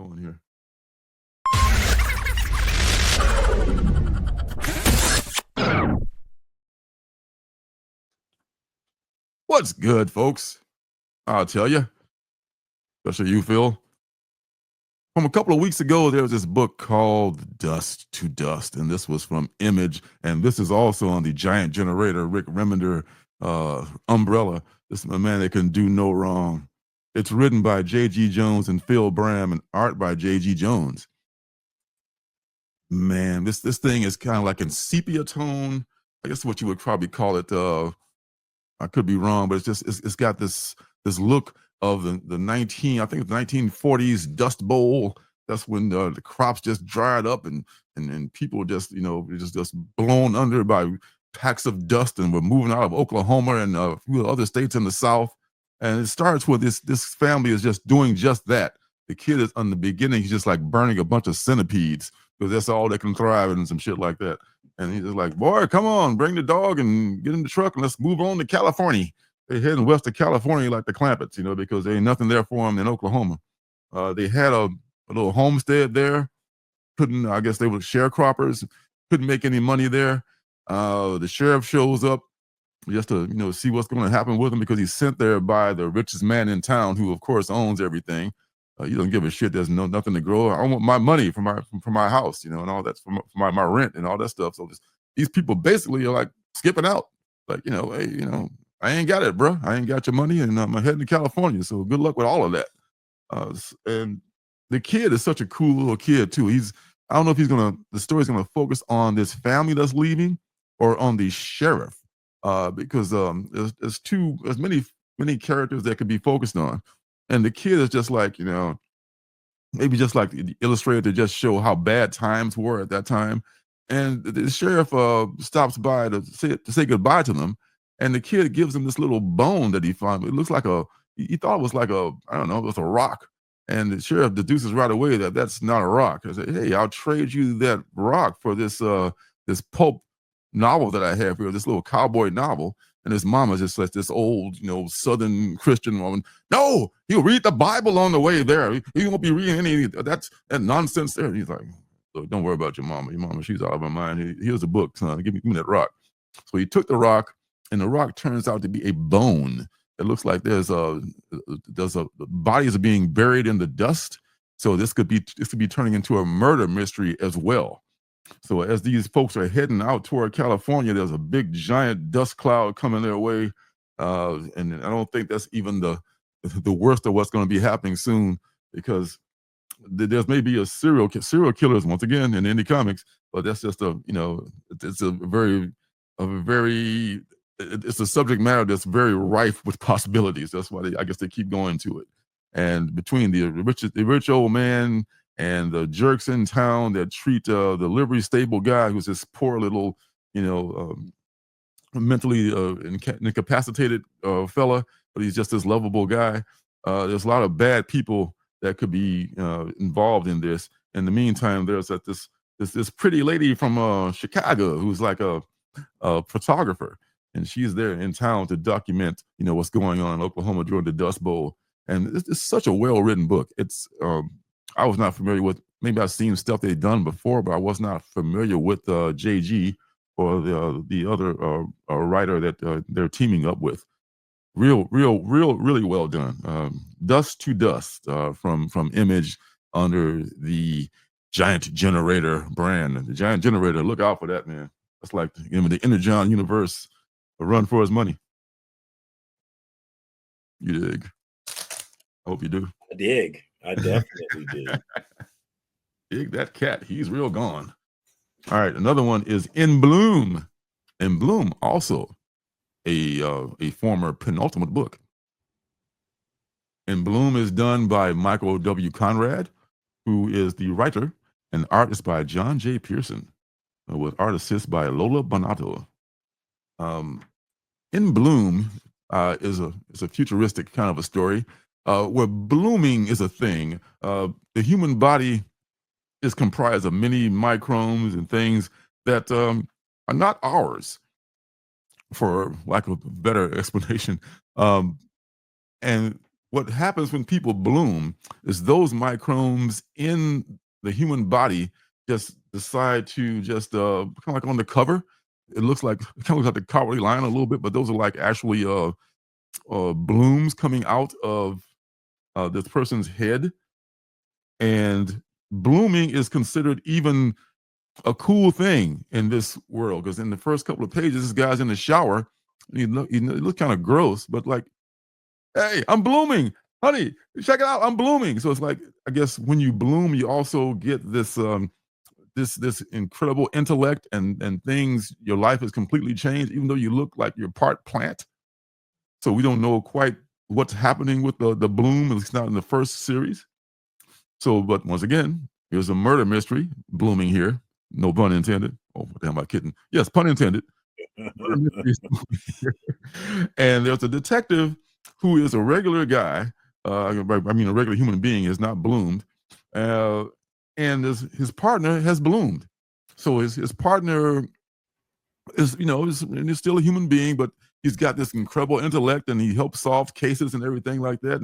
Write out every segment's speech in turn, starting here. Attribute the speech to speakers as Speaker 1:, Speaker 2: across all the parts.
Speaker 1: going here. What's good, folks? I'll tell you, especially you, Phil. From a couple of weeks ago, there was this book called Dust to Dust, and this was from Image, and this is also on the Giant Generator, Rick Remender umbrella. This is a man that can do no wrong. It's written by J.G. Jones and Phil Bram, and art by J.G. Jones. Man, this thing is kind of like in sepia tone. I guess what you would probably call it. I could be wrong, but it's got this look of the 1940s Dust Bowl. That's when the crops just dried up and people just just blown under by packs of dust, and were moving out of Oklahoma and a few other states in the South. And it starts with this family is just doing just that. The kid is on the beginning, he's just like burning a bunch of centipedes because that's all they can thrive in and some shit like that. And he's just like, boy, come on, bring the dog and get in the truck and let's move on to California. They're heading west to California like the Clampetts, because there ain't nothing there for them in Oklahoma. They had a little homestead there. I guess they were sharecroppers, couldn't make any money there. The sheriff shows up just to, see what's going to happen with him because he's sent there by the richest man in town, who of course owns everything. He doesn't give a shit. There's nothing to grow. I want my money for my house, and all that's for my rent and all that stuff. So these people basically are like skipping out, like, hey, I ain't got it, bro. I ain't got your money, and I'm heading to California. So good luck with all of that. And the kid is such a cool little kid too. I don't know if the story's gonna focus on this family that's leaving or on the sheriff, because there's many characters that could be focused on. And the kid is just like, maybe just like illustrated to just show how bad times were at that time. And the sheriff stops by to say goodbye to them. And the kid gives him this little bone that he found. It looks like he thought it was like I don't know, it was a rock. And the sheriff deduces right away that that's not a rock. I say, hey, I'll trade you that rock for this pulp novel that I have here, this little cowboy novel. And his mama's just like this old, Southern Christian woman. No, he'll read the Bible on the way there. He won't be reading any that nonsense there. He's like, look, don't worry about your mama. Your mama, she's out of her mind. Here's a book, son. Give me that rock. So he took the rock, and the rock turns out to be a bone. It looks like there's bodies are being buried in the dust. So this could be turning into a murder mystery as well. So as these folks are heading out toward California, there's a big giant dust cloud coming their way, and I don't think that's even the worst of what's going to be happening soon, because there's maybe a serial killers once again in indie comics, but that's just it's it's a subject matter that's very rife with possibilities. That's why I guess they keep going to it. And between the rich old man and the jerks in town that treat the livery stable guy, who's this poor little, mentally incapacitated fella, but he's just this lovable guy. There's a lot of bad people that could be involved in this. In the meantime, there's this pretty lady from Chicago who's like a photographer, and she's there in town to document, what's going on in Oklahoma during the Dust Bowl. And it's such a well-written book. It's I was not familiar with. Maybe I've seen stuff they've done before, but I was not familiar with JG or the other writer that they're teaming up with. Really well done. Dust to Dust from Image under the Giant Generator brand. The Giant Generator, look out for that, man. That's like the Energon universe, a run for his money. You dig? I hope you do.
Speaker 2: I dig. I definitely do.
Speaker 1: Dig that cat. He's real gone. All right, another one is In Bloom. In Bloom, also a former penultimate book. In Bloom is done by Michael W. Conrad, who is the writer, and art is by John J. Pearson, with art assist by Lola Bonato. In Bloom is a futuristic kind of a story where blooming is a thing. The human body is comprised of many microbes and things that are not ours, for lack of a better explanation. And what happens when people bloom is those microbes in the human body just decide to just kind of like on the cover. It looks like it kind of looks like the cowardly lion a little bit, but those are like actually blooms coming out of this person's head. And blooming is considered even a cool thing in this world because in the first couple of pages, this guy's in the shower. And he look kind of gross, but like, hey, I'm blooming, honey. Check it out, I'm blooming. So it's like, I guess when you bloom, you also get this this incredible intellect and things. Your life is completely changed, even though you look like you're part plant. So we don't know quite what's happening with the bloom. At least not in the first series. So, but once again, here's a murder mystery blooming here. No pun intended. Oh, what the hell am I kidding? Yes, pun intended. Murder mystery is blooming here. And there's a detective who is a regular guy. I mean, a regular human being is not bloomed. Uh, and his partner has bloomed. So his partner is, he's still a human being, but he's got this incredible intellect and he helps solve cases and everything like that.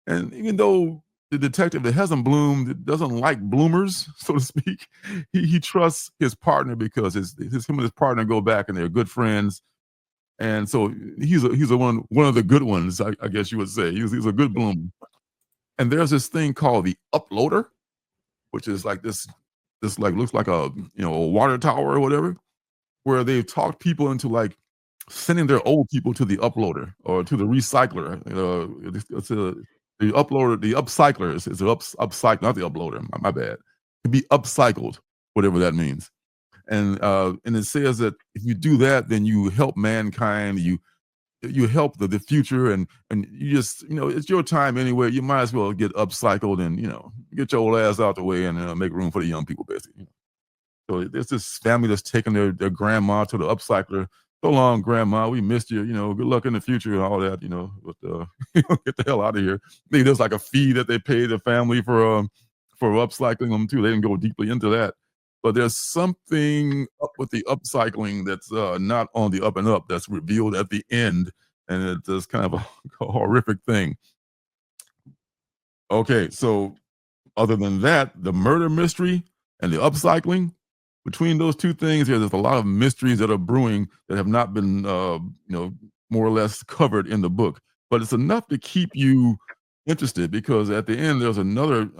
Speaker 1: And even though the detective that hasn't bloomed doesn't like bloomers, so to speak, he trusts his partner because him and his partner go back and they're good friends. And so he's a one of the good ones, I guess you would say. He's a good bloomer. And there's this thing called the uploader, which is like this like looks like a water tower or whatever, where they've talked people into like sending their old people to the uploader or to the recycler. It's the uploader, the upcycler is upcycle, not the uploader. My bad. To be upcycled, whatever that means. And it says that if you do that, then you help mankind. You help the future, and you just it's your time anyway. You might as well get upcycled and get your old ass out the way and make room for the young people, basically. So there's this family that's taking their grandma to the upcycler. So long, grandma. We missed you. Good luck in the future and all that. But get the hell out of here. Maybe there's like a fee that they pay the family for upcycling them too. They didn't go deeply into that. But there's something up with the upcycling that's not on the up and up that's revealed at the end, and it's kind of a horrific thing. Okay, so other than that, the murder mystery and the upcycling, between those two things, there's a lot of mysteries that are brewing that have not been, more or less covered in the book. But it's enough to keep you interested because at the end there's another.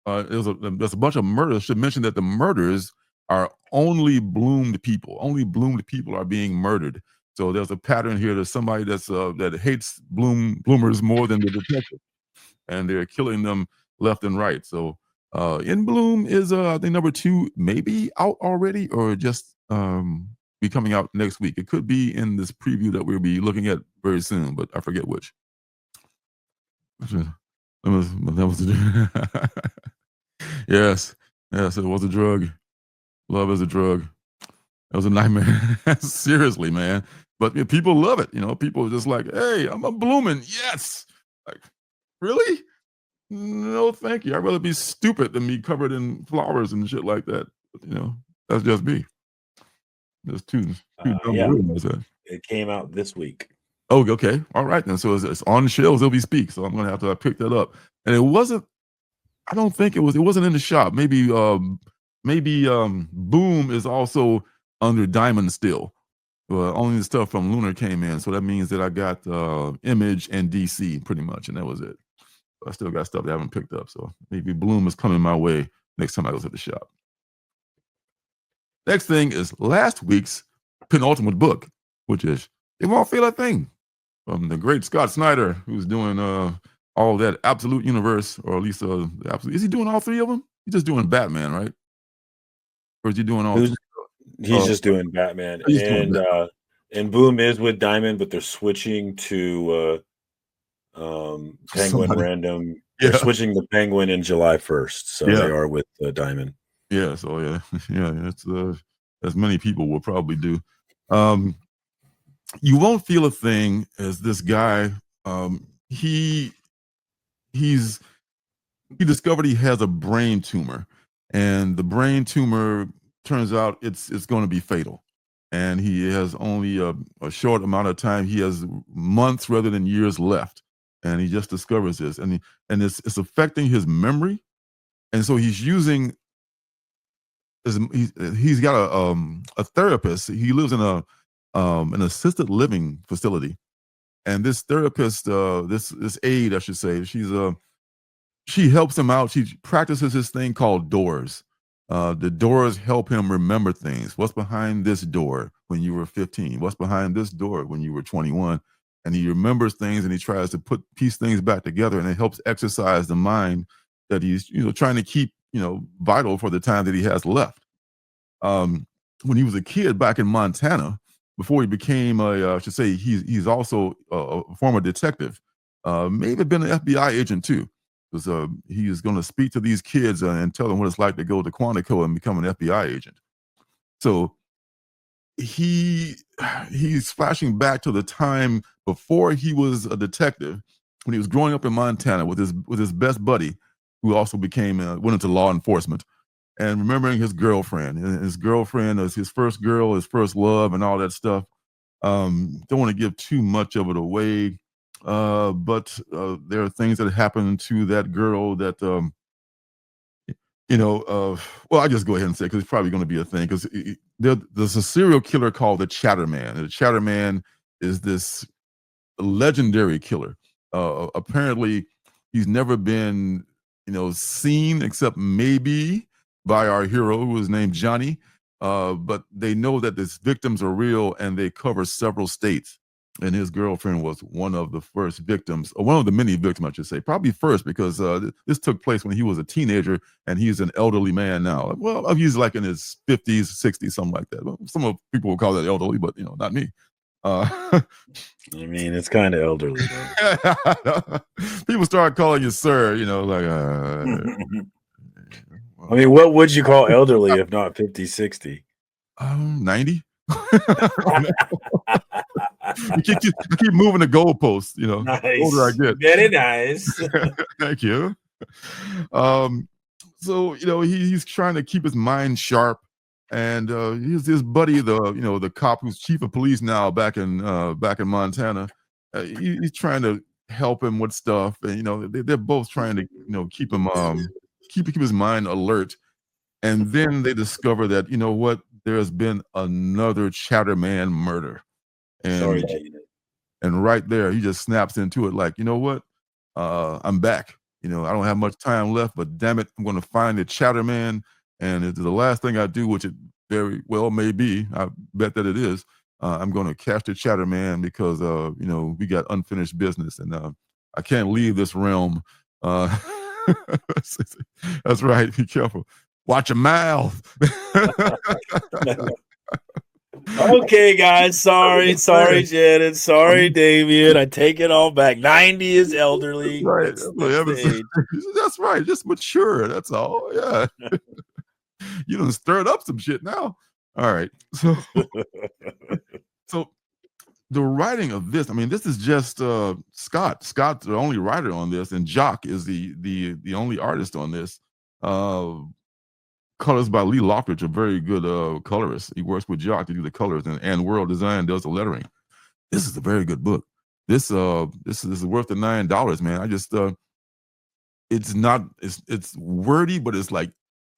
Speaker 1: There's a bunch of murders. I should mention that the murders are only bloomed people. Only bloomed people are being murdered. So there's a pattern here. There's somebody that hates bloomers more than the detective, and they're killing them left and right. So In Bloom is I think number 2 maybe out already or just be coming out next week. It could be in this preview that we'll be looking at very soon, but I forget which. That was yes. Yes, it was a drug. Love is a drug. It was a nightmare. Seriously, man. But people love it. People are just like, hey, I'm a blooming. Yes. Like, really? No, thank you. I'd rather be stupid than be covered in flowers and shit like that. That's just me. That's too dumb to
Speaker 2: Yeah,
Speaker 1: realize that.
Speaker 2: it came out this week.
Speaker 1: Oh, okay. All right then. So it's on shelves as we speak. So I'm gonna have to pick that up. And it wasn't. I don't think it was. It wasn't in the shop. Maybe Boom is also under Diamond still. Only the stuff from Lunar came in. So that means that I got Image and DC pretty much, and that was it. I still got stuff that I haven't picked up. So maybe Bloom is coming my way next time I go to the shop. Next thing is last week's penultimate book, which is It Won't Feel a Thing from the great Scott Snyder, who's doing all that Absolute Universe, or at least is he doing all 3 of them? He's just doing Batman, right? Or is he doing all?
Speaker 2: He's just doing Batman,
Speaker 1: He's doing Batman.
Speaker 2: And Boom is with Diamond, but they're switching to Penguin
Speaker 1: Somebody.
Speaker 2: Random.
Speaker 1: Yeah.
Speaker 2: They're switching to Penguin in July 1st, so
Speaker 1: Yeah.
Speaker 2: they are with Diamond.
Speaker 1: Yeah. So yeah, It's as many people will probably do. You Won't Feel a Thing as this guy. He discovered he has a brain tumor, and the brain tumor turns out it's going to be fatal. And he has only a short amount of time. He has months rather than years left. and he just discovers this, and it's affecting his memory, and so he's using he's got a therapist. He lives in an assisted living facility, and this therapist, this aide, I should say, she helps him out. She practices this thing called doors. The doors help him remember things. What's behind this door when you were 15? What's behind this door when you were 21? And he remembers things and he tries to piece things back together, and it helps exercise the mind that he's trying to keep vital for the time that he has left. Um, when he was a kid back in Montana, before he became I should say he's also a former detective, maybe been an FBI agent too, because he is going to speak to these kids and tell them what it's like to go to Quantico and become an FBI agent. So he he's flashing back to the time before he was a detective, when he was growing up in Montana with his best buddy, who also went into law enforcement, and remembering his girlfriend. And his girlfriend was his first girl, his first love, and all that stuff. Don't want to give too much of it away, but there are things that happen to that girl that well, I just go ahead and say, because it's probably going to be a thing. Because there's a serial killer called the Chatterman. And the Chatterman is this legendary killer. Apparently, he's never been, seen except maybe by our hero, who is named Johnny. But they know that these victims are real, and they cover several states. And his girlfriend was one of the first victims, or one of the many victims, I should say, probably first, because this took place when he was a teenager, and he's an elderly man now. Well, he's like in his 50s, 60s, something like that. Well, some of people will call that elderly, but not me.
Speaker 2: I mean, it's kind of elderly though.
Speaker 1: People start calling you sir, like
Speaker 2: I mean, what would you call elderly if not 50, 60?
Speaker 1: 90. I keep moving the goalposts,
Speaker 2: Nice.
Speaker 1: The older I get.
Speaker 2: Very nice.
Speaker 1: Thank you. So he's trying to keep his mind sharp, and his buddy, the cop who's chief of police now back in Montana. He's trying to help him with stuff, and they're both trying to keep him keep his mind alert. And then they discover that what, there's been another Chatterman murder, and
Speaker 2: Sorry, Gene.
Speaker 1: and right there he just snaps into it, like, what, I'm back. I don't have much time left, but damn it, I'm going to find the Chatterman, and it's the last thing I do, which it very well may be. I bet that it is. I'm going to catch the Chatterman, because we got unfinished business, and I can't leave this realm. That's right. Be careful. Watch your mouth.
Speaker 2: Okay, guys. Sorry, Janet. Sorry, David. I take it all back. 90 is elderly.
Speaker 1: Right.
Speaker 2: That's the age.
Speaker 1: That's right. Just mature. That's all. Yeah. You done stirred up some shit now. All right. So the writing of this, I mean, this is just Scott. Scott's the only writer on this, and Jock is the only artist on this. Colors by Lee Loftridge, a very good colorist. He works with Jock to do the colors, and World Design does the lettering. This is a very good book. This is worth the $9, man. I just it's wordy, but it's like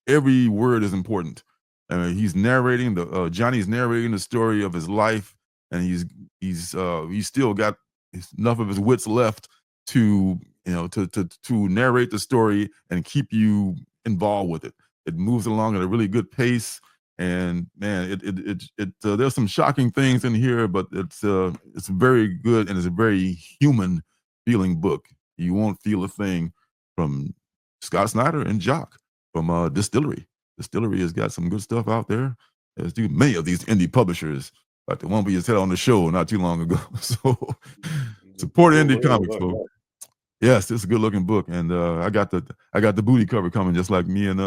Speaker 1: every word is important. I mean, he's narrating Johnny's narrating the story of his life, and he's still got enough of his wits left to to narrate the story and keep you involved with it. It moves along at a really good pace, and man, there's some shocking things in here, but it's very good, and it's a very human feeling book. You won't feel a thing from Scott Snyder and Jock from Distillery. Distillery has got some good stuff out there, as do many of these indie publishers, like the one we just had on the show not too long ago. So support indie comics, folks. Yes, it's a good looking book, and I got the booty cover coming, just like me and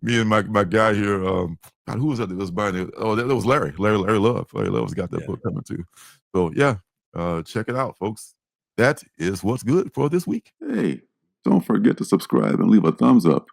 Speaker 1: me and my guy here. God, who was that was buying it? Oh, that was Larry Love. Larry Love's got that book coming too. So yeah, check it out, folks. That is what's good for this week. Hey, don't forget to subscribe and leave a thumbs up.